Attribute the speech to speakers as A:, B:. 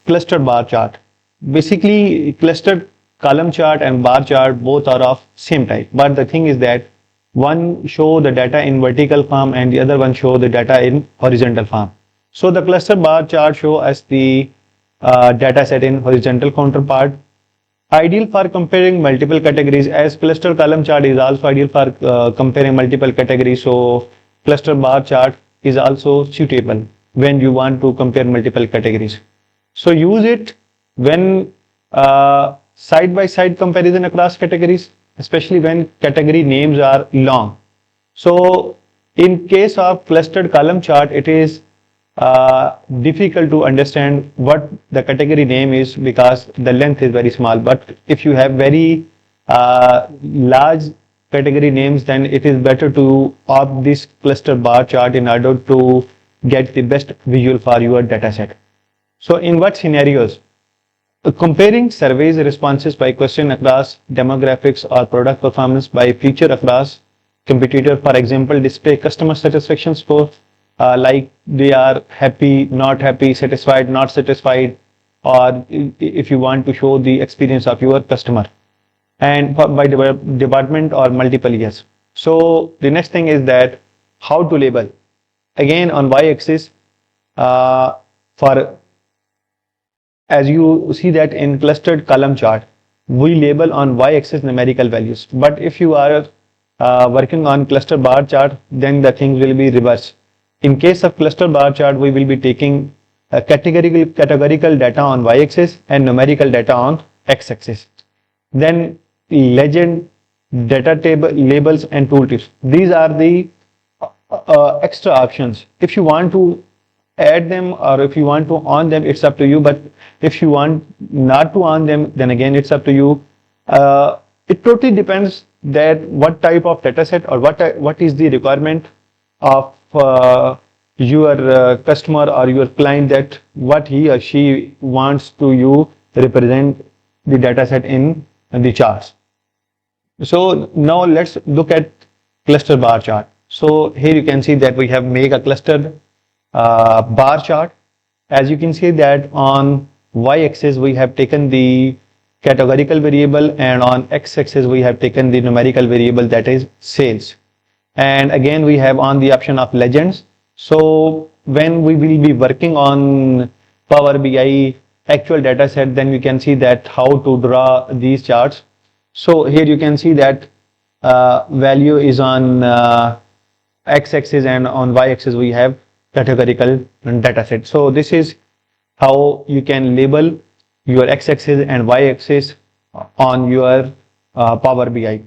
A: cluster bar chart. Basically, clustered column chart and bar chart both are of same type, but the thing is that one show the data in vertical form and the other one show the data in horizontal form. So the cluster bar chart show us the data set in horizontal counterpart. Ideal for comparing multiple categories, as cluster column chart is also ideal for comparing multiple categories. So cluster bar chart is also suitable when you want to compare multiple categories. So use it when side by side comparison across categories, especially when category names are long. So in case of clustered column chart, it is difficult to understand what the category name is because the length is very small. But if you have very large category names, then it is better to opt this cluster bar chart in order to get the best visual for your data set. So in what scenarios? Comparing surveys responses by question across demographics or product performance by feature across competitor. For example, display customer satisfaction score, like they are happy, not happy, satisfied, not satisfied, or if you want to show the experience of your customer, and by department or multiple years. So the next thing is that how to label. Again, on y-axis, for as you see that in clustered column chart, we label on y-axis numerical values. But if you are working on cluster bar chart, then the things will be reversed. In case of cluster bar chart, we will be taking categorical data on y-axis and numerical data on x-axis. Then legend, data table, labels, and tooltips. These are the extra options. If you want to add them or if you want to on them, it's up to you. But if you want not to on them, then again it's up to you. It totally depends that what type of data set or what is the requirement of your customer or your client, that what he or she wants to you represent the data set in the charts. So now let's look at cluster bar chart. So here you can see that we have made a clustered bar chart. As you can see that on y-axis we have taken the categorical variable and on x-axis we have taken the numerical variable, that is sales. And again we have on the option of legends. So when we will be working on Power BI actual data set, then we can see that how to draw these charts. So here you can see that value is on x-axis and on y-axis we have categorical data set. So this is how you can label your x-axis and y-axis on your Power BI.